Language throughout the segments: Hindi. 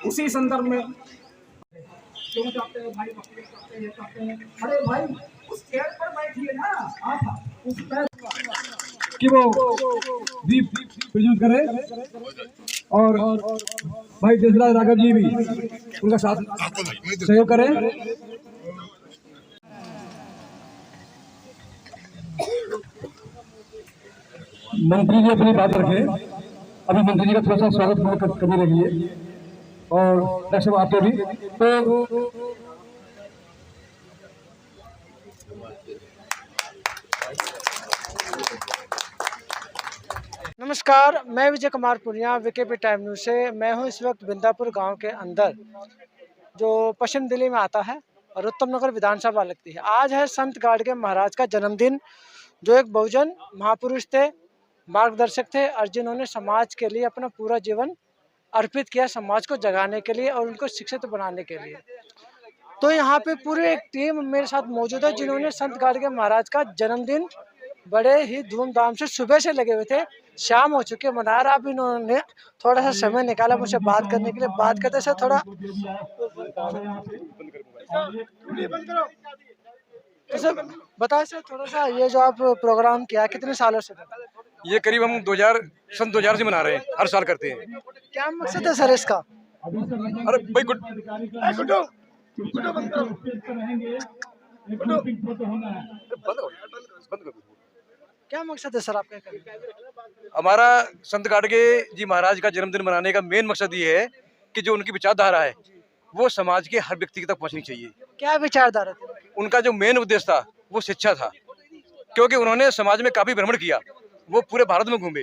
उसी संदर्भ में क्यों चाहते हो भाई, बकरी चाहते हैं, चाहते हैं, अरे भाई उस पेड़ पर बैठिए ना आप, उस पेड़ कि वो दीप प्रज्वलित करे और भाई देशराज राघव जी भी उनका साथ सहयोग करें। मंत्री जी अपनी बात रखें, अभी मंत्री जी का थोड़ा सा स्वागत करने लगी और डॉक्टर साहब आपको भी तो नमस्कार, मैं Vijay Kumar Punia, VKP time news से। मैं हूं इस वक्त बिंदापुर गांव के अंदर, जो पश्चिम दिल्ली में आता है और उत्तम नगर विधानसभा लगती है। आज है संत गाडगे महाराज का जन्मदिन, जो एक बहुजन महापुरुष थे, मार्गदर्शक थे और जिन्होंने समाज के लिए अपना पूरा जीवन अर्पित किया, समाज को जगाने के लिए और उनको शिक्षित बनाने के लिए। तो यहाँ पे पूरी एक टीम मेरे साथ मौजूद है, जिन्होंने संत गाडगे महाराज का जन्मदिन बड़े ही धूमधाम से सुबह से लगे हुए थे। शाम हो चुकी है, मना रहा, अब इन्होंने थोड़ा सा समय निकाला मुझसे बात करने के लिए। बात करते से थोड़ा तो सर बताए सर, थोड़ा सा ये जो आप प्रोग्राम किया कितने सालों से? ये करीब हम 2000 से मना रहे हैं, हर साल करते हैं। क्या मकसद है सर इसका? अरे भाई क्या मकसद है सर आपका? हमारा संत गाडगे जी महाराज का जन्मदिन मनाने का मेन मकसद ये है कि जो उनकी विचारधारा है वो समाज के हर व्यक्ति तक पहुंचनी चाहिए। क्या विचारधारा थी? उनका जो मेन उद्देश्य था वो शिक्षा था, क्योंकि उन्होंने समाज में काफी भ्रमण किया, वो पूरे भारत में घूमे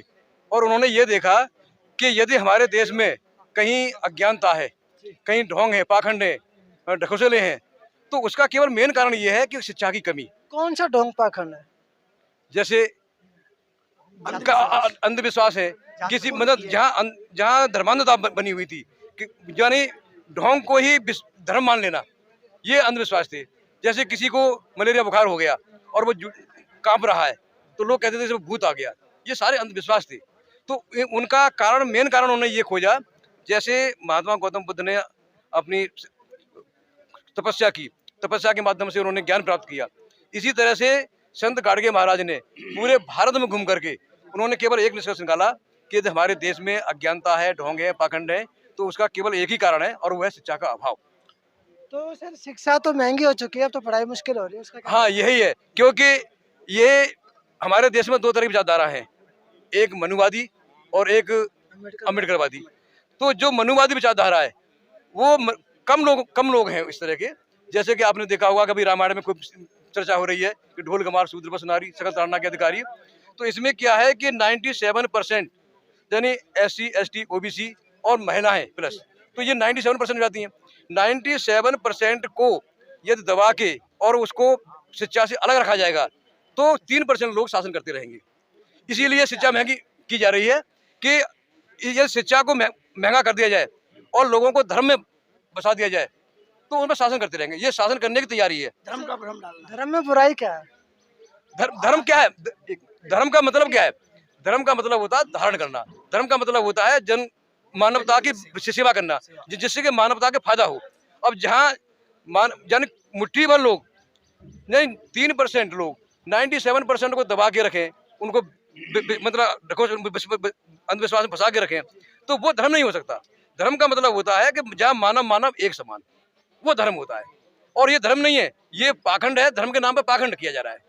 और उन्होंने ये देखा कि यदि हमारे देश में कहीं अज्ञानता है, कहीं ढोंग है, पाखंड है, ढकोसले हैं, तो उसका केवल मेन कारण ये है कि शिक्षा की कमी। कौन सा ढोंग पाखंड है? जैसे अंधविश्वास है, किसी मतलब जहाँ धर्मांधता बनी हुई थी, यानी ढोंग को ही धर्म मान लेना, ये अंधविश्वास थे। जैसे किसी को मलेरिया बुखार हो गया और वो कांप रहा है तो लोग कहते थे जैसे भूत आ गया, ये सारे अंधविश्वास थे। तो उनका कारण, मेन कारण उन्होंने ये खोजा, जैसे महात्मा गौतम बुद्ध ने अपनी तपस्या की, तपस्या के माध्यम से उन्होंने ज्ञान प्राप्त किया। इसी तरह से संत गाडगे महाराज ने पूरे भारत में घूम करके उन्होंने केवल एक निष्कर्ष निकाला कि यदि हमारे देश में अज्ञानता है, ढोंग है, पाखंड है, तो उसका केवल एक ही कारण है और वो है शिक्षा का अभाव। तो सर शिक्षा तो महंगी हो चुकी है, अब तो पढ़ाई मुश्किल हो रही है, उसका क्या? हाँ, यही है, क्योंकि ये हमारे देश में दो तरह की विचारधारा है, एक मनुवादी और एक अम्बेडकरवादी। तो जो मनुवादी विचारधारा है वो कम लोग हैं इस तरह के। जैसे कि आपने देखा होगा, कभी रामायण में खूब चर्चा हो रही है कि ढोल गमार शूद्र बस नारी सकल ताड़ना के अधिकारी। तो इसमें क्या है कि 97% यानी SC ST OBC और महिलाएं प्लस, तो ये 97% हो जाती हैं। 97% को यदि दबा के और उसको शिक्षा से अलग रखा जाएगा तो 3% लोग शासन करते रहेंगे। इसीलिए शिक्षा महंगी की जा रही है कि ये शिक्षा को महंगा कर दिया जाए और लोगों को धर्म में बसा दिया जाए तो उन पर शासन करते रहेंगे। ये शासन करने की तैयारी है। धर्म का भ्रम डालना। धर्म में बुराई क्या है? धर्म क्या है? धर्म का मतलब क्या है? धर्म का मतलब होता है धारण करना। धर्म का मतलब होता है जन मानवता की सेवा करना, जिससे कि मानवता के फायदा हो। अब जहाँ यानी मुट्ठी भर लोग नहीं, 3% लोग 97% को दबा के रखें, उनको मतलब अंधविश्वास में फंसा के रखें, तो वो धर्म नहीं हो सकता। धर्म का मतलब होता है कि जहाँ मानव एक समान, वो धर्म होता है। और ये धर्म नहीं है, ये पाखंड है। धर्म के नाम पर पाखंड किया जा रहा है।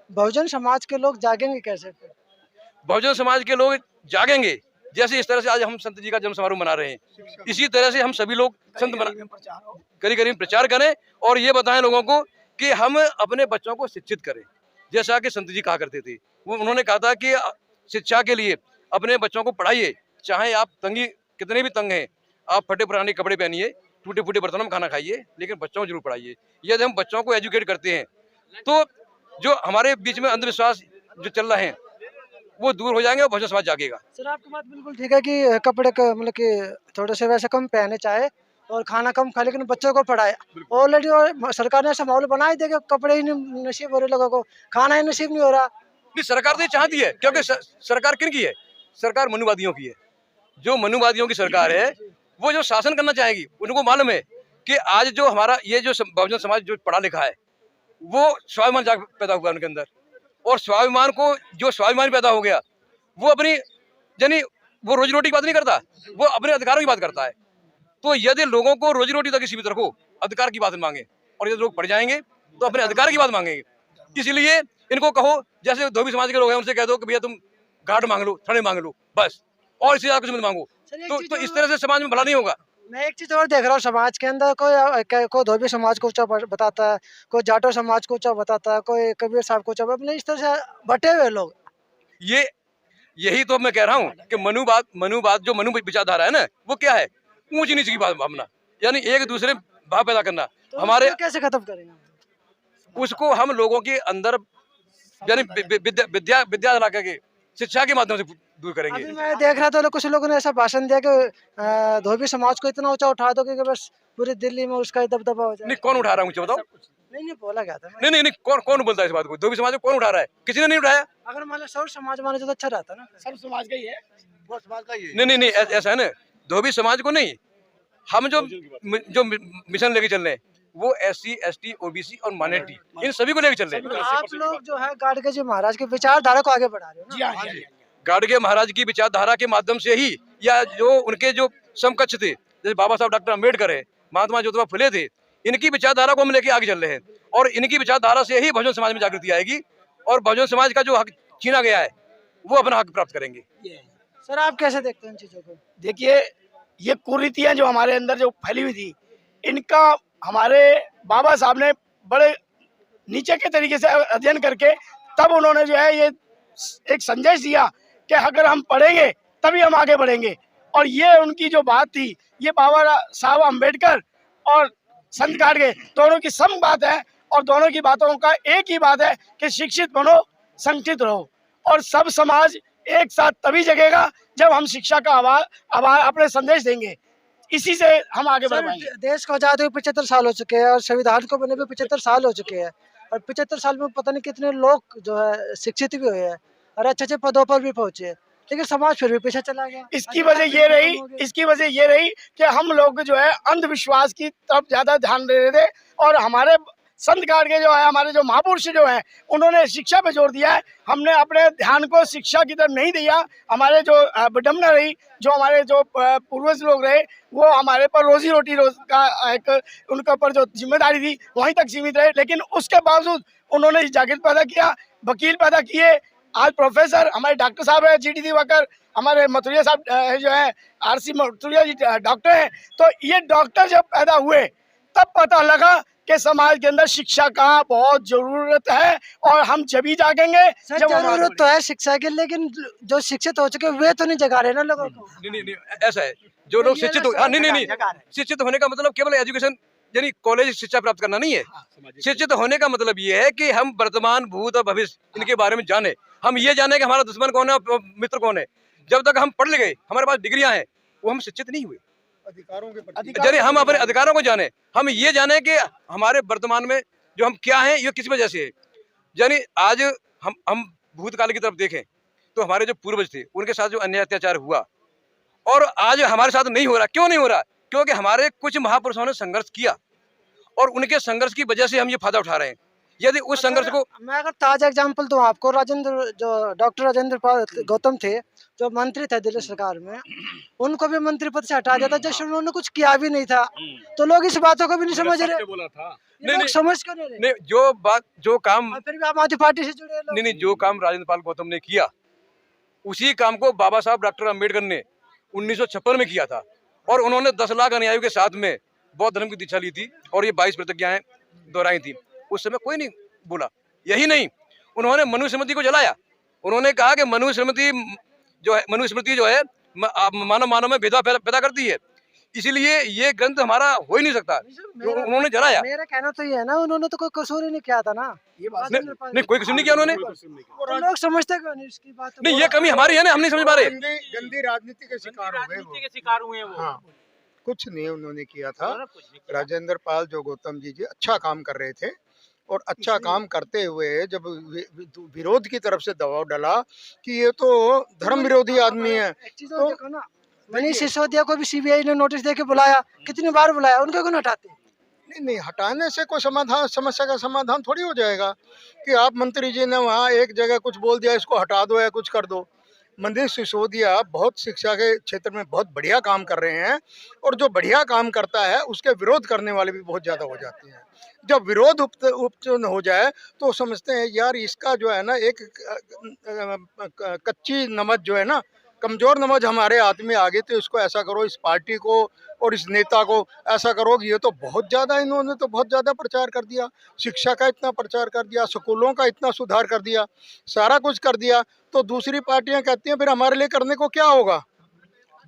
बहुजन समाज के लोग जागेंगे कैसे? बहुजन समाज के लोग जागेंगे जैसे इस तरह से आज हम संत जी का जन्म समारोह मना रहे हैं, इसी तरह से हम सभी लोग संत करीब प्रचार करें और ये बताएं लोगों को कि हम अपने बच्चों को शिक्षित करें। जैसा कि संत जी कहा करते थे, वो उन्होंने कहा था कि शिक्षा के लिए अपने बच्चों को पढ़ाइए, चाहे आप कितने भी तंग हैं, आप फटे पुराने कपड़े पहनिए, टूटे फूटे बर्तनों में खाना खाइए, लेकिन बच्चों को जरूर पढ़ाइए। यदि हम बच्चों को एजुकेट करते हैं तो जो हमारे बीच में अंधविश्वास जो चल रहे हैं वो दूर हो जाएंगे और बहुजन समाज जागेगा। सर आपकी बात बिल्कुल ठीक है कि कपड़े का मतलब कि थोड़े से वैसे कम पहने चाहे और खाना कम खाए, लेकिन बच्चों को पढ़ाए। ऑलरेडी सरकार ने ऐसा माहौल बना ही दिया, कपड़े ही नहीं नसीब हो रहे लोगों को, खाना ही नसीब नहीं हो रहा। नहीं, सरकार तो ये चाहती है, क्योंकि सरकार किन की है? सरकार मनुवादियों की है। जो मनुवादियों की सरकार है वो जो शासन करना चाहेगी, उनको मालूम है कि आज जो हमारा ये जो बहुजन समाज जो पढ़ा लिखा है, वो स्वाभिमान जाग पैदा हुआ उनके अंदर, और स्वाभिमान को जो स्वाभिमान पैदा हो गया, वो अपनी यानी वो रोजी रोटी की बात नहीं करता, वो अपने अधिकारों की बात करता है। तो यदि लोगों को रोजी रोटी तक सीमित रखो, अधिकार की बात मांगे, और यदि लोग पढ़ जाएंगे तो अपने अधिकार की बात मांगेंगे। इसलिए इनको कहो, जैसे धोबी समाज के लोग हैं, उनसे कह दो कि भैया तुम घाट मांग लो, थड़े मांग लो, बस, और इससे ज्यादा कुछ मत मांगो। तो इस तरह से समाज में भला नहीं होगा। मैं एक चीज और देख रहा हूँ समाज के अंदर, कोई धोबी समाज को ऊंचा बताता है, कोई जाटो समाज को ऊंचा बताता है, कोई कबीर साहब को ऊंचा, मतलब इस तरह से बटे हुए लोग। यही तो मैं कह रहा हूँ कि मनुवाद जो मनु विचारधारा है ना, वो क्या है? ऊंच नीच की भावना, यानी एक दूसरे भाव पैदा करना। तो हमारे कैसे खत्म करेंगे उसको? हम लोगों के अंदर यानी विद्या दिला के, शिक्षा के माध्यम से दूर करेंगे। अभी मैं देख रहा था कुछ लोगों ने ऐसा भाषण दिया कि धोबी समाज को इतना ऊंचा उठा दो कि बस पूरी दिल्ली में उसका दबदबा हो जाए। नहीं, कौन उठा रहा है ऊंचा बताओ? नहीं बोला गया था। नहीं, कौन बोलता है इस बात को? धोबी समाज को कौन उठा रहा है? किसी ने नहीं उठाया। अगर मान लो सब समाज माने तो अच्छा रहता ना, सब समाज का ही है, वो समाज का ही है। नहीं, ऐसा है ना, धोबी समाज को नहीं, हम जो मिशन लेके चल रहे हैं, वो SC ST OBC और माइनॉरिटी, इन सभी को लेके चल रहे हैं। आप लोग जो है गाड़गे जी महाराज के विचारधारा को आगे बढ़ा रहे हो। जी हाँ। गाड़गे महाराज की विचारधारा के माध्यम से ही, या जो उनके जो समकक्ष थे, जैसे बाबा साहब डॉक्टर अम्बेडकर है, महात्मा ज्योतिबा फुले थे, इनकी विचारधारा को हम लेके आगे चल रहे हैं, और इनकी विचारधारा से ही बहुजन समाज में जागृति आएगी, और बहुजन समाज का जो हक छीना गया है, वो अपना हक प्राप्त करेंगे। सर आप कैसे देखते हैं इन चीजों को? देखिए, ये कुरीतियां जो हमारे अंदर जो फैली हुई थी, इनका हमारे बाबा साहब ने बड़े नीचे के तरीके से अध्ययन करके तब उन्होंने जो है ये एक संदेश दिया कि अगर हम पढ़ेंगे तभी हम आगे बढ़ेंगे। और ये उनकी जो बात थी, ये बाबा साहब अम्बेडकर और संत गाड़गे दोनों की सम बात है, और दोनों की बातों का एक ही बात है कि शिक्षित बनो, संगठित रहो, और सब समाज एक साथ तभी जगेगा जब हम शिक्षा का अपने संदेश देंगे। इसी से हम आगे बढ़ पाएंगे। देश को आजाद हुए 75 साल हो चुके हैं, और संविधान को बने हुए 75 साल हो चुके हैं, और 75 साल में पता नहीं कितने लोग जो है शिक्षित भी हुए हैं और अच्छे पदों पर भी पहुंचे हैं, लेकिन समाज फिर भी पीछे चला गया। इसकी वजह ये रही कि हम लोग जो है अंधविश्वास की तरफ ज्यादा ध्यान दे रहे थे, और हमारे संत गाड़गे जो है, हमारे जो महापुरुष जो हैं, उन्होंने शिक्षा पे जोर दिया है। हमने अपने ध्यान को शिक्षा की तरफ नहीं दिया। हमारे जो विडम्बना रही, जो हमारे जो पूर्वज लोग रहे, वो हमारे पर रोजी रोटी का एक उनके ऊपर जो जिम्मेदारी थी वहीं तक सीमित रहे। लेकिन उसके बावजूद उन्होंने जागृत पैदा किया, वकील पैदा किए। आज प्रोफेसर हमारे डॉक्टर साहब है, GD दिवाकर, हमारे मथुरिया साहब जो है, RC मथुरिया जी डॉक्टर हैं। तो ये डॉक्टर जब पैदा हुए तब पता लगा कि समाज के अंदर शिक्षा का बहुत जरूरत है, और हम जब ही जागेंगे जब जरूरत तो है शिक्षा की, लेकिन जो शिक्षित हो चुके वे तो नहीं जगा रहे ना लोगों को। नहीं, ऐसा है, जो लोग शिक्षित हो, नहीं, शिक्षित होने का मतलब केवल एजुकेशन यानी कॉलेज शिक्षा प्राप्त करना नहीं है। शिक्षित होने का मतलब ये है कि हम वर्तमान, भूत और भविष्य इनके बारे में जाने। हम ये जाने कि हमारा दुश्मन कौन है और मित्र कौन है। जब तक हम पढ़ ले गए, हमारे पास डिग्रियां हैं, वो हम शिक्षित नहीं हुए। यानी हम अपने अधिकारों को जाने, हम ये जाने कि हमारे वर्तमान में जो हम क्या हैं, ये किस वजह से है। यानी आज हम भूतकाल की तरफ देखें तो हमारे जो पूर्वज थे, उनके साथ जो अन्याय अत्याचार हुआ, और आज हमारे साथ नहीं हो रहा। क्यों नहीं हो रहा? क्योंकि हमारे कुछ महापुरुषों ने संघर्ष किया, और उनके संघर्ष की वजह से हम ये फायदा उठा रहे हैं। यदि उस संघर्ष को मैं अगर ताजा एग्जांपल दूं आपको, डॉक्टर राजेंद्र पाल गौतम थे, जो मंत्री थे दिल्ली सरकार में, उनको भी मंत्री पद से हटा दिया था जब उन्होंने कुछ किया भी नहीं था। तो लोग इस बातों को भी नहीं समझ रहे। नहीं, समझ क्यों नहीं रहे? जो काम फिर भी आम आदमी पार्टी से जुड़े लोग। नहीं, जो काम राजेंद्र पाल गौतम ने किया, उसी काम को बाबा साहब डॉक्टर अम्बेडकर ने 1956 में किया था, और उन्होंने 10 लाख अनुयायियों के साथ में बौद्ध धर्म की दीक्षा ली थी, और ये 22 प्रतिज्ञाएं दोहराई थी। उस समय कोई नहीं बोला। यही नहीं, उन्होंने मनुस्मृति को जलाया। उन्होंने कहा कि मनुस्मृति जो है मानव में भेदभाव पैदा करती है, इसीलिए ये ग्रंथ हमारा हो ही नहीं सकता। उन्होंने जलाया। मेरा कहना तो ये है ना, उन्होंने तो कोई कसूर ही नहीं किया था ना। ये बात नहीं, कोई कसूर नहीं किया उन्होंने। तो लोग समझते क्यों नहीं इसकी बात? नहीं, ये कमी हमारी है ना, हम नहीं समझ पा रहे। गंदी राजनीति के शिकार हुए वो। हाँ, कुछ नहीं उन्होंने किया था। राजेंद्र पाल जो गौतम जी अच्छा काम कर रहे थे, और अच्छा काम करते हुए जब विरोध की तरफ से दबाव डाला कि ये तो धर्म विरोधी आदमी है, तो देखो ना, मनीष सिसोदिया को भी सीबीआई ने नोटिस देके बुलाया, कितनी बार बुलाया, उनको क्यों हटाते? नहीं, हटाने से कोई समाधान, समस्या का समाधान थोड़ी हो जाएगा कि आप मंत्री जी ने वहाँ एक जगह कुछ बोल दिया, इसको हटा दो या कुछ कर दो। मनीष सिसोदिया बहुत शिक्षा के क्षेत्र में बहुत बढ़िया काम कर रहे हैं, और जो बढ़िया काम करता है उसके विरोध करने वाले भी बहुत ज़्यादा हो जाते हैं। जब विरोध उपचुन हो जाए तो समझते हैं यार इसका जो है ना, एक कच्ची नमक जो है ना, कमज़ोर नमक हमारे हाथ में आ गई, तो इसको ऐसा करो, इस पार्टी को और इस नेता को ऐसा करोगे। ये तो बहुत ज़्यादा, इन्होंने तो बहुत ज़्यादा प्रचार कर दिया, शिक्षा का इतना प्रचार कर दिया, स्कूलों का इतना सुधार कर दिया, सारा कुछ कर दिया। तो दूसरी पार्टियां कहती हैं फिर हमारे लिए करने को क्या होगा?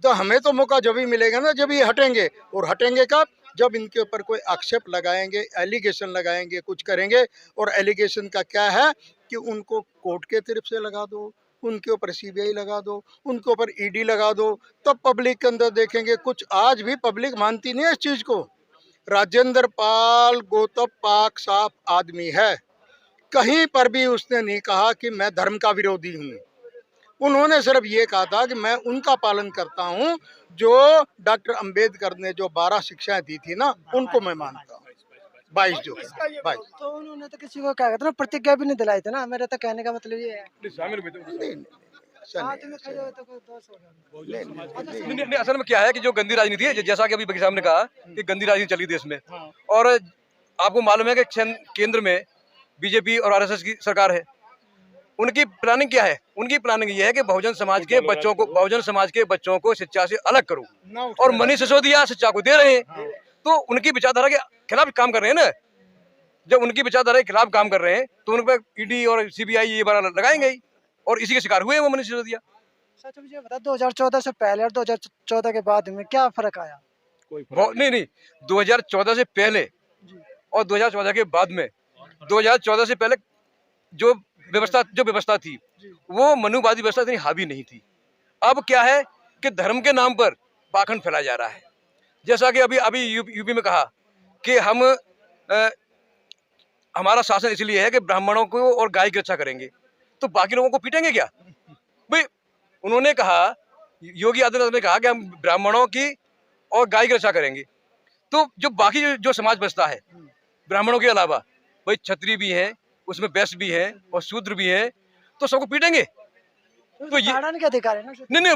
तो हमें तो मौका जब ही मिलेगा ना, जब ये हटेंगे। और हटेंगे कब? जब इनके ऊपर कोई आक्षेप लगाएंगे, एलिगेशन लगाएंगे, कुछ करेंगे। और एलिगेशन का क्या है कि उनको कोर्ट के तरफ से लगा दो, उनके ऊपर सीबीआई लगा दो, उनके ऊपर ईडी लगा दो, तब पब्लिक के अंदर देखेंगे। कुछ आज भी पब्लिक मानती नहीं है इस चीज़ को। राजेंद्र पाल गौतम पाक साफ आदमी है, कहीं पर भी उसने नहीं कहा कि मैं धर्म का विरोधी हूँ। उन्होंने सिर्फ ये कहा था कि मैं उनका पालन करता हूँ जो डॉक्टर अंबेडकर ने जो 12 शिक्षाएं दी थी ना, उनको मैं मानता हूँ। 22 जो 22। तो उन्होंने तो किसी को क्या कहते ना, प्रतिज्ञा भी नहीं दिलाई थी ना, मेरा तो कहने का मतलब ये है। नहीं, असल में क्या है कि जो गंदी राजनीति है, जैसा कि अभी बकीर साहब ने कहा कि गंदी राजनीति चली देश में, और आपको मालूम है कि केंद्र में बीजेपी और आरएसएस की सरकार है। उनकी प्लानिंग क्या है? उनकी प्लानिंग ये है कि बहुजन समाज के बच्चों को शिक्षा से अलग करो, और मनीष सिसोदिया शिक्षा को दे रहे हैं। तो उनकी विचारधारा के खिलाफ काम कर रहे हैं ना। जब उनकी विचारधारा के खिलाफ काम कर रहे हैं तो उन पर ईडी और सीबीआई ये बार लगाएंगे ही, और इसी के शिकार हुए वो मनीष सिसोदिया। सच मुझे बता, 2014 से पहले और 2014 के बाद में क्या फर्क आया? नहीं, 2014 से पहले और 2014 के बाद में, 2014 से पहले जो व्यवस्था थी वो मनुवादी व्यवस्था इतनी हावी नहीं थी। अब क्या है कि धर्म के नाम पर पाखंड फैलाया जा रहा है। जैसा कि अभी यूपी में कहा कि हमारा शासन इसलिए है कि ब्राह्मणों को और गाय की रक्षा करेंगे, तो बाकी लोगों को पीटेंगे क्या भाई? उन्होंने कहा, योगी आदित्यनाथ ने कहा कि हम ब्राह्मणों की और गाय की रक्षा करेंगे, तो जो बाकी जो समाज बचता है ब्राह्मणों के अलावा, भाई क्षत्रिय भी हैं, उसमें वैश्य भी है और शूद्र भी है, तो सबको पीटेंगे। तो ये क्या अधिकार है ना? नहीं,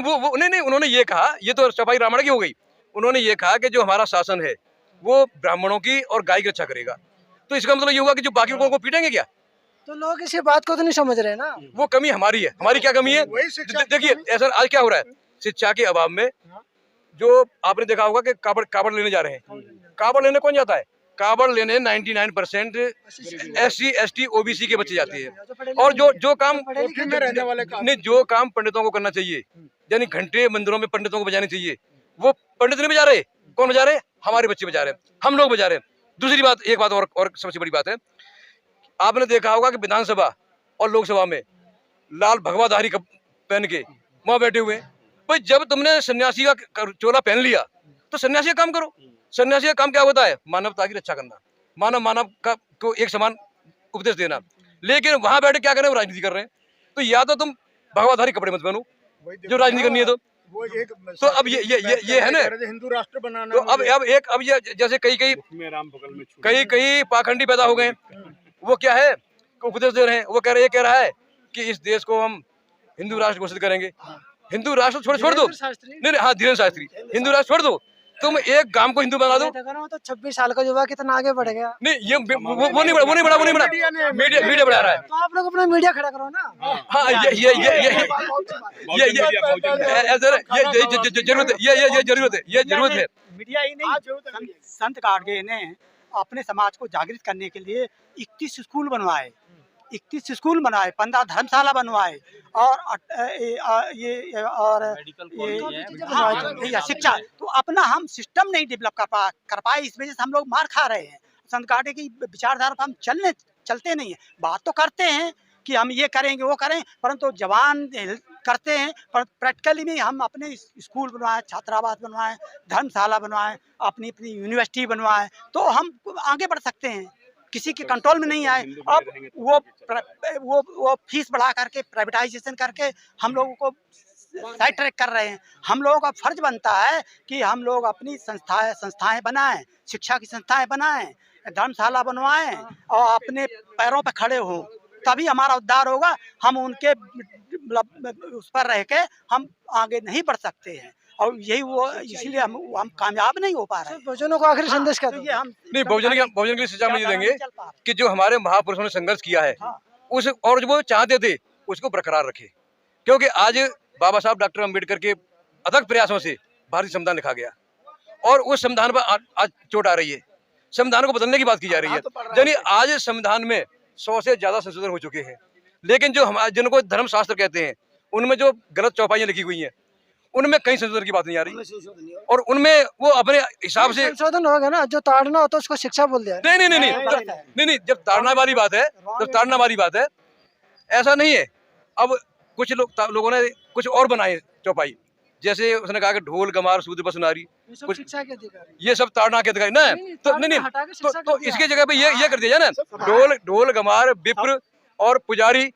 उन्होंने ये कहा, ये तो सफाई रामायण की हो गई। उन्होंने ये कहा कि जो हमारा शासन है वो ब्राह्मणों की और गाय की रक्षा करेगा, तो इसका मतलब ये हुआ कि जो बाकी लोगों को पीटेंगे क्या? तो लोग इसी बात को तो नहीं समझ रहे ना। वो कमी हमारी है। हमारी क्या कमी है? देखिए ऐसा आज क्या हो रहा है, शिक्षा के अभाव में जो आपने देखा होगा कि कावड़ लेने जा रहे हैं। कावड़ लेने कौन जाता है? कावड़ लेने 99% SC ST OBC के बच्चे जाते हैं। और जो काम पंडितों को करना चाहिए, यानी घंटे मंदिरों में पंडितों को बजाने चाहिए, वो पंडित नहीं बजा रहे। कौन बजा रहे? हमारे बच्चे बजा रहे हैं, हम लोग बजा रहे हैं। दूसरी बात, एक बात और सबसे बड़ी बात है, आपने देखा होगा कि विधानसभा और लोकसभा में लाल भगवाधारी पहन के वहां बैठे हुए हैं। भाई जब तुमने सन्यासी का चोला पहन लिया तो सन्यासी का काम करो। सन्यासी का काम क्या होता है? मानवता की रक्षा करना, मानव का को एक समान उपदेश देना। लेकिन वहां बैठे क्या कर रहे हैं? वो राजनीति कर रहे हैं। तो या तो तुम भगवाधारी कपड़े मत पहनो जो राजनीति करनी है, तो अब ये है ना, हिंदू राष्ट्र बनाना। तो अब ये जैसे कई पाखंडी पैदा हो गए। वो क्या है, उपदेश दे रहे हैं। वो ये कह रहा है कि इस देश को हम हिंदू राष्ट्र घोषित करेंगे। हिंदू राष्ट्र छोड़ दो। नहीं, हाँ, धीरेन्द्र शास्त्री, हिंदू राष्ट्र छोड़ दो, तुम एक गांव को हिंदू बना दो। तो 26 साल का युवा कितना आगे बढ़ गया। नहीं, ये वो नहीं बढ़ा। मीडिया बढ़ा रहा है। तो आप लोग अपना मीडिया खड़ा करो ना। हाँ, ये जरूरत है। मीडिया ही नहीं, संत गाडगे ने अपने समाज को जागृत करने के लिए 31 स्कूल बनवाए, 15 धर्मशाला बनवाए, और ये शिक्षा। तो अपना हम सिस्टम नहीं डेवलप कर पाए, इस वजह से हम लोग मार खा रहे हैं। संत गाडगे की विचारधारा पर हम चलते नहीं है। बात तो करते हैं कि हम ये करेंगे वो करें, परंतु जवान करते हैं, पर प्रैक्टिकली में हम अपने स्कूल बनवाएं, छात्रावास बनवाएं, धर्मशाला बनवाएं, अपनी यूनिवर्सिटी बनवाएं, तो हम आगे बढ़ सकते हैं। किसी के कंट्रोल में नहीं आए। अब वो फीस बढ़ा करके, प्राइवेटाइजेशन करके हम लोगों को साइड ट्रैक कर रहे हैं। हम लोगों का फर्ज बनता है कि हम लोग अपनी संस्थाएं बनाएं, शिक्षा की संस्थाएं बनाएं, धर्मशाला बनवाएं और अपने पैरों पर खड़े हों, तभी हमारा उद्धार होगा। हम उनके मतलब उस पर रह के हम आगे नहीं बढ़ सकते हैं, और यही वो इसलिए हम कामयाब नहीं हो पा रहे हैं। बहुजनों को आखिरी संदेश क्या तो दोगे? ये हम नहीं, बहुजन के लिए शिक्षा हम ये देंगे कि जो हमारे महापुरुषों ने संघर्ष किया है उस और जो वो चाहते थे उसको बरकरार रखे, क्योंकि आज बाबा साहब डॉक्टर अम्बेडकर के अथक प्रयासों से भारतीय संविधान लिखा गया और उस संविधान पर आज चोट आ रही है। संविधान को बदलने की बात की जा रही है। यानी आज संविधान में 100 से ज्यादा संशोधन हो चुके हैं, लेकिन जो हमारे जिनको धर्मशास्त्र कहते हैं उनमें जो गलत चौपाइयां लिखी हुई हैं उनमें कहीं संशोधन की बात नहीं आ रही, और उनमें वो अपने हिसाब से संशोधन होगा ना, जो ताड़ना होता है उसको शिक्षा बोल दिया। नहीं, जब ताड़ना वाली बात है, जब ताड़ना वाली बात है, ऐसा नहीं है। अब कुछ लोगों ने कुछ और बनाए चौपाई, जैसे उसने कहा कि ढोल गमार सूद बसुनारी, कुछ शिक्षा के अधिकारी, ये सब ताड़ना के अधिकारी ना, तो नहीं तो इसकी जगह पे ये कर दिया जाए ना, ढोल गमार विप्र और पुजारी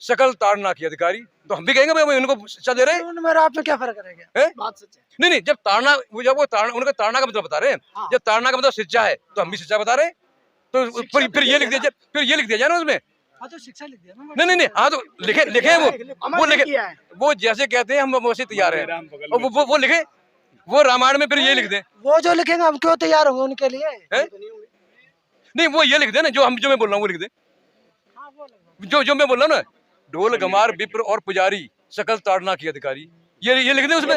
सकल ताड़ना के अधिकारी, तो हम भी कहेंगे भाई उनको शिक्षा दे रहे हैं। उनमें आप में क्या फर्क रहेगा? बात सच है। नहीं, जब वो ताड़ना उनका ताड़ना का मतलब बता रहे हैं, जब ताड़ना का मतलब शिक्षा है तो हम भी शिक्षा बता रहे हैं, तो फिर ये लिख दिया जाए ना उसमें। तो शिक्षा लिख दिया ना। नहीं, हाँ तो लिखे वो जैसे कहते हैं हम वैसे तैयार हैं, और वो लिखे, वो रामायण में फिर ये लिख दें। वो जो लिखेंगे हम क्यों तैयार होंगे उनके लिए? नहीं, वो ये लिख दे ना, जो मैं बोल रहा हूँ वो लिख दे, जो मैं बोल रहा हूँ ना, ढोल गमार विप्र और पुजारी सकल ताड़ना के अधिकारी, ये लिख दे उसमें।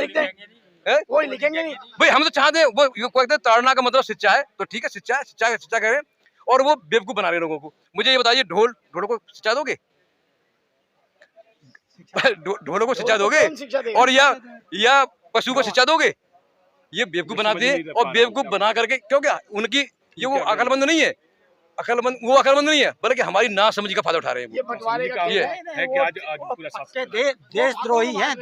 वो लिखेंगे नहीं भाई, हम तो चाहते हैं वो कहते हैं ताड़ना का मतलब शिक्षा है, तो ठीक है, शिक्षा करें, और वो बेवकूफ बना रहे लोगों को। मुझे ये बताइए, ढोल को शिक्षा दोगे? ढोलों को शिक्षा दोगे और या पशु को शिक्षा दोगे? ये बेवकूफ बनाते हैं, और बेवकूफ बना करके, क्योंकि उनकी ये वो अकलमंद नहीं है, अकलमंद नहीं है, बल्कि हमारी ना समझ का फायदा उठा रहे हैं। ये बंटवारे का ये है कि आज पूरा देशद्रोही हैं।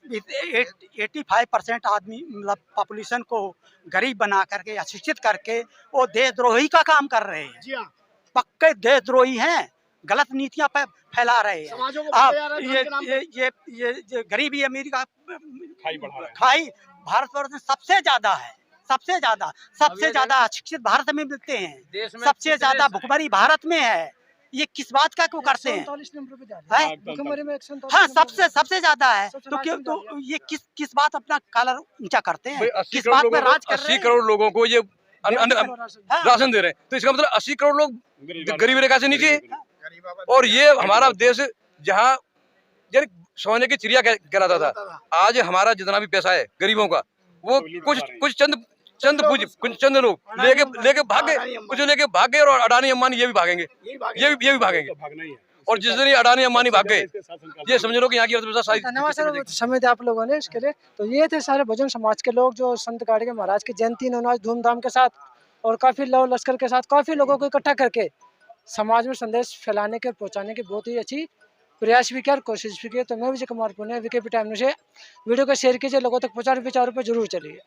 85% आदमी मतलब पॉपुलेशन को गरीब बना करके, अशिक्षित करके वो देशद्रोही का काम कर रहे हैं। पक्के देशद्रोही हैं, गलत नीतियां फैला रहे हैं। आप ये गरीबी अमीरी का खाई भारतवर्ष में सबसे ज्यादा है, सबसे ज्यादा अशिक्षित भारत में मिलते हैं, सबसे ज्यादा भुखमरी भारत में है। ये किस बात का क्यों करते हैं? हाँ, सबसे ज्यादा है। तो क्यों, तो ये किस बात अपना कॉलर ऊंचा करते हैं? किस बात पे राज कर रहे हैं? 80 करोड़ लोगों को ये राशन दे रहे हैं, तो इसका मतलब 80 करोड़ लोग गरीबी रेखा से नीचे है। और ये हमारा देश जहाँ सोने की चिड़िया कहलाता था, आज हमारा जितना भी पैसा है गरीबों का, वो कुछ चंद लोग लेके भागे, कुछ लेके भागे, और अडानी अंबानी ये भी भागेंगे, ये भी भागेंगे। और जिस दिन ये अडानी अंबानी भाग गए, ये समझ लो कि यहाँ की अर्थव्यवस्था सारी। धन्यवाद सर, समय दिया आप लोगों ने इसके लिए। तो ये थे सारे बहुजन समाज के लोग जो संत गाड़गे महाराज की जयंती इन्होंने आज धूमधाम के साथ और काफी लव लश्कर के साथ काफी लोगों को इकट्ठा करके समाज में संदेश फैलाने के, पहुंचाने की बहुत ही अच्छी प्रयास भी किया और कोशिश भी की। तो मैं Vijay Kumar Pune, VKP time news से वीडियो को शेयर कीजिए, लोगों तक पहुंचाने विचारों पर जरूर चलिए।